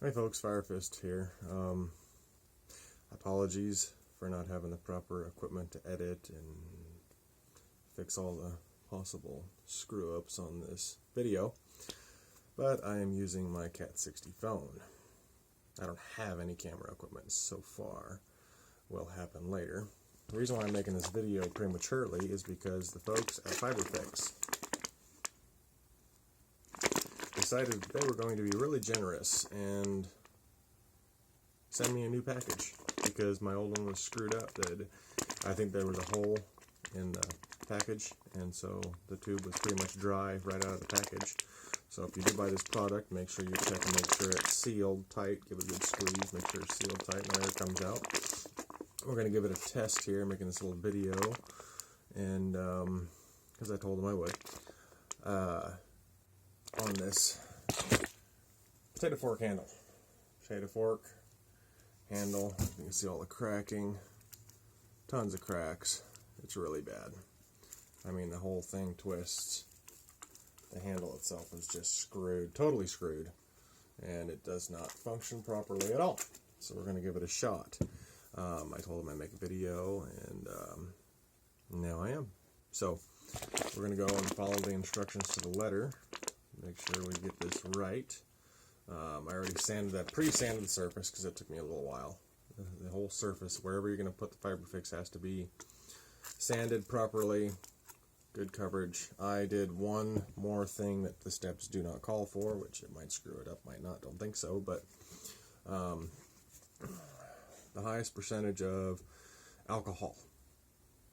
Hey folks, Firefist here. Apologies for not having the proper equipment to edit and fix all the possible screw-ups on this video, but I am using my Cat 60 phone. I don't have any camera equipment so far. Will happen later. The reason why I'm making this video prematurely is because the folks at Fiberfix decided they were going to be really generous and send me a new package because my old one was screwed up. I think there was a hole in the package, and so the tube was pretty much dry right out of the package. So if you do buy this product, make sure you check and make sure it's sealed tight. Give it a good squeeze, make sure it's sealed tight, and air comes out. We're going to give it a test here, making this little video, and because I told them I would. On this potato fork handle. Potato fork handle. You can see all the cracking. Tons of cracks. It's really bad. I mean, the whole thing twists. The handle itself is just screwed, totally screwed, and it does not function properly at all. So we're going to give it a shot. I told them I'd make a video, and now I am. So we're going to go and follow the instructions to the letter. Make sure we get this right. I already pre-sanded the surface because it took me a little while. The whole surface, wherever you're going to put the Fiberfix, has to be sanded properly. Good coverage. I did one more thing that the steps do not call for, which it might screw it up, might not, don't think so, but the highest percentage of alcohol,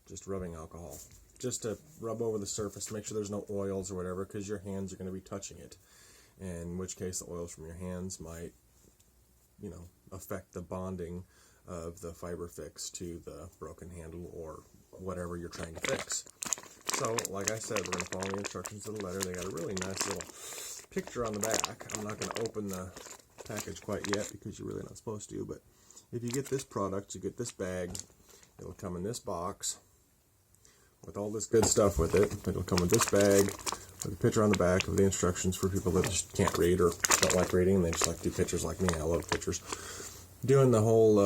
just rubbing alcohol. Just to rub over the surface to make sure there's no oils or whatever, because your hands are going to be touching it, in which case the oils from your hands might, affect the bonding of the Fiberfix to the broken handle or whatever you're trying to fix. So, like I said, we're going to follow the instructions to the letter. They got a really nice little picture on the back. I'm not going to open the package quite yet because you're really not supposed to, but if you get this product, you get this bag, it'll come in this box with all this good stuff with it. It'll come with this bag with a picture on the back of the instructions for people that just can't read or don't like reading, and they just like to do pictures like me. I love pictures. Doing the whole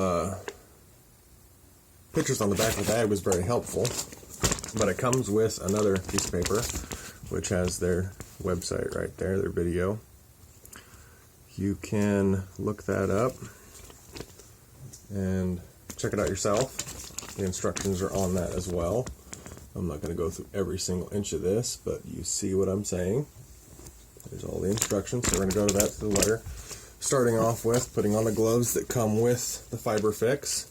pictures on the back of the bag was very helpful, but it comes with another piece of paper which has their website right there, their video. You can look that up and check it out yourself. The instructions are on that as well. I'm not going to go through every single inch of this, but you see what I'm saying. There's all the instructions, so we're going to go to that to the letter. Starting off with putting on the gloves that come with the Fiberfix.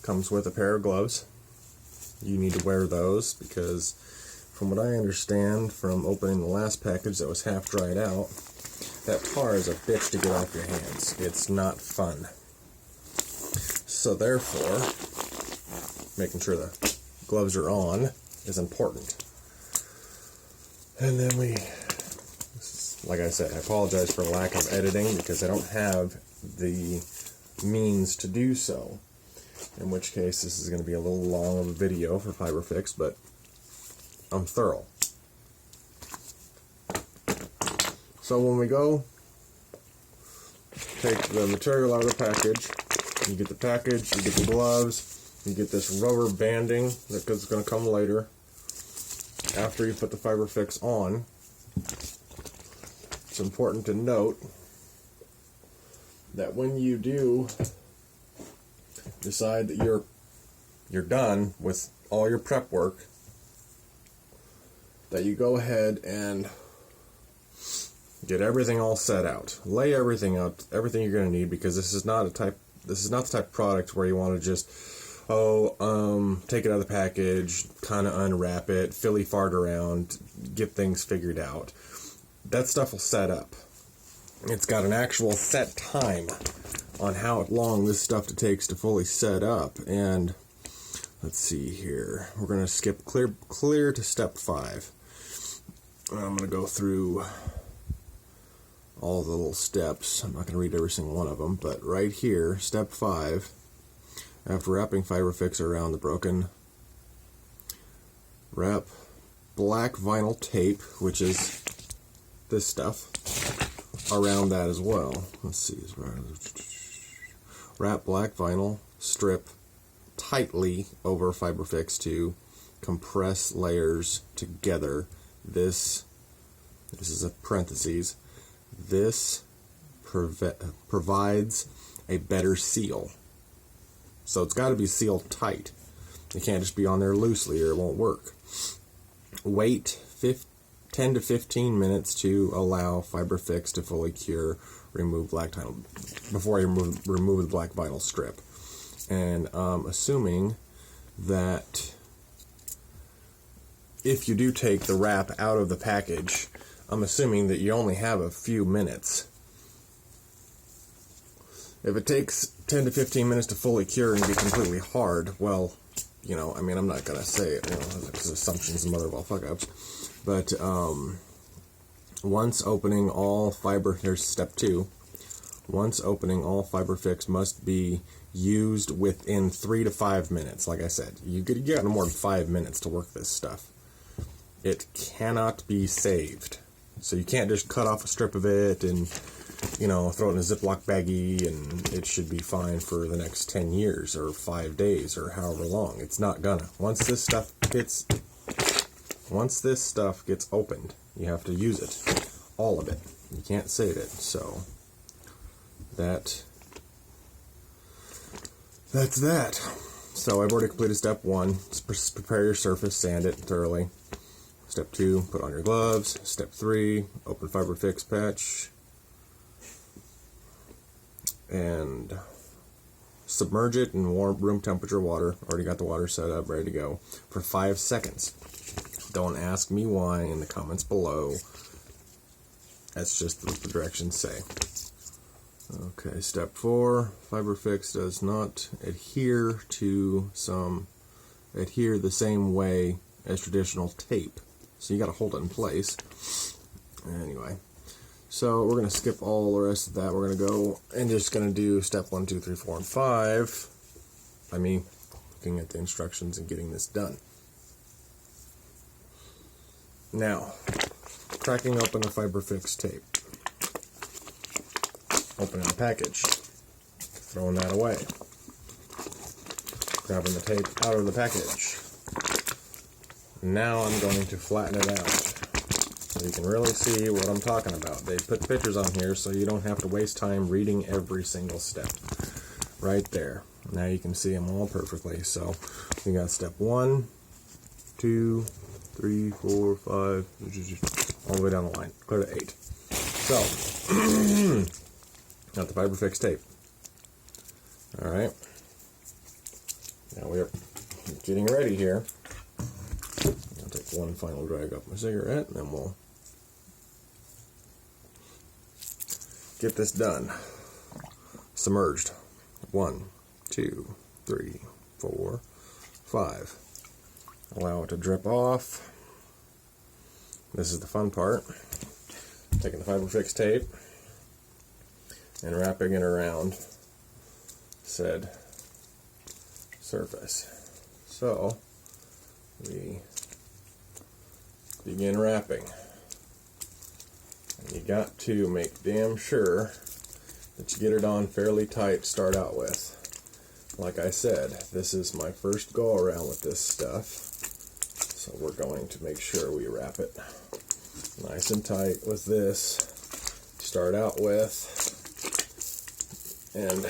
Comes with a pair of gloves. You need to wear those because, from what I understand from opening the last package that was half dried out, that tar is a bitch to get off your hands. It's not fun. So therefore, making sure the gloves are on is important. And then like I said, I apologize for lack of editing because I don't have the means to do so. In which case, this is going to be a little long of a video for Fiberfix, but I'm thorough. So when we go take the material out of the package, you get the package, you get the gloves, you get this rubber banding that's going to come later after you put the Fiberfix on. It's important to note that when you do decide that you're done with all your prep work, that you go ahead and get everything all set out. Lay everything out, everything you're going to need, because this is not the type of product where you want to just take it out of the package, kind of unwrap it, filly fart around, get things figured out. That stuff will set up. It's got an actual set time on how long this stuff takes to fully set up. And let's see here. We're going to skip clear to step 5. I'm going to go through all the little steps. I'm not going to read every single one of them, but right here, step 5, after wrapping Fiberfix around the broken, wrap black vinyl tape, which is this stuff, around that as well. Let's see. Wrap black vinyl strip tightly over Fiberfix to compress layers together. This is a parentheses. This provides a better seal. So it's got to be sealed tight. It can't just be on there loosely or it won't work. Wait 10 to 15 minutes to allow Fiberfix to fully cure. Remove black vinyl before I remove the black vinyl strip. And assuming that if you do take the wrap out of the package, I'm assuming that you only have a few minutes. If it takes 10 to 15 minutes to fully cure and be completely hard, well, you know, I mean, I'm not going to say it, you know, because assumptions and mother of all fuck-ups. But once opening all here's step 2. Once opening, all Fiberfix must be used within 3 to 5 minutes. Like I said, you got no more than 5 minutes to work this stuff. It cannot be saved. So you can't just cut off a strip of it and, you know, throw it in a Ziploc baggie and it should be fine for the next 10 years or 5 days or however long. It's not gonna. Once this stuff gets opened, you have to use it. All of it. You can't save it. So that's that. So I've already completed step 1. Prepare your surface, sand it thoroughly. Step 2, put on your gloves. Step 3, open Fiberfix patch and submerge it in warm room temperature water. Already got the water set up, ready to go for 5 seconds. Don't ask me why in the comments below. That's just what the directions say. Okay, step 4, Fiberfix does not adhere the same way as traditional tape. So you got to hold it in place. Anyway, so we're going to skip all the rest of that. We're going to go and just going to do step 1, 2, 3, 4, and 5 by me looking at the instructions and getting this done. Now, cracking open the Fiberfix tape. Opening the package. Throwing that away. Grabbing the tape out of the package. Now I'm going to flatten it out so you can really see what I'm talking about. They put pictures on here so you don't have to waste time reading every single step. Right there. Now you can see them all perfectly. So we got step 1, 2, 3, 4, 5, all the way down the line. Clear to 8. So, got the Fiberfix tape. Alright. Now we're getting ready here. I'll take one final drag off my cigarette and then we'll get this done. Submerged. 1, 2, 3, 4, 5. Allow it to drip off. This is the fun part. Taking the Fiberfix tape and wrapping it around said surface. So we begin wrapping. And you got to make damn sure that you get it on fairly tight to start out with. Like I said, this is my first go around with this stuff, so we're going to make sure we wrap it nice and tight with this to start out with, and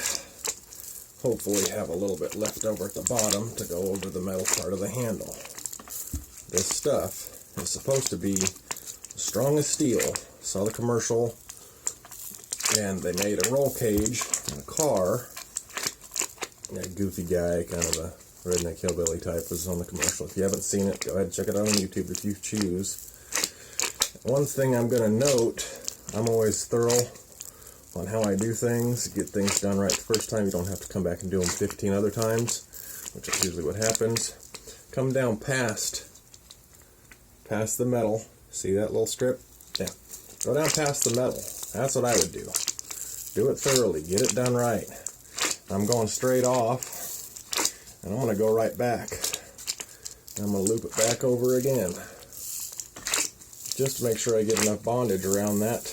hopefully have a little bit left over at the bottom to go over the metal part of the handle. This stuff is supposed to be strong as steel. Saw the commercial, and they made a roll cage in a car. That goofy guy, kind of a redneck hillbilly type, was on the commercial. If you haven't seen it, go ahead and check it out on YouTube if you choose. One thing I'm going to note, I'm always thorough on how I do things, get things done right the first time. You don't have to come back and do them 15 other times, which is usually what happens. Come down past the metal. See that little strip? Yeah. Go down past the metal. That's what I would do. Do it thoroughly. Get it done right. I'm going straight off, and I'm going to go right back. I'm going to loop it back over again, just to make sure I get enough bondage around that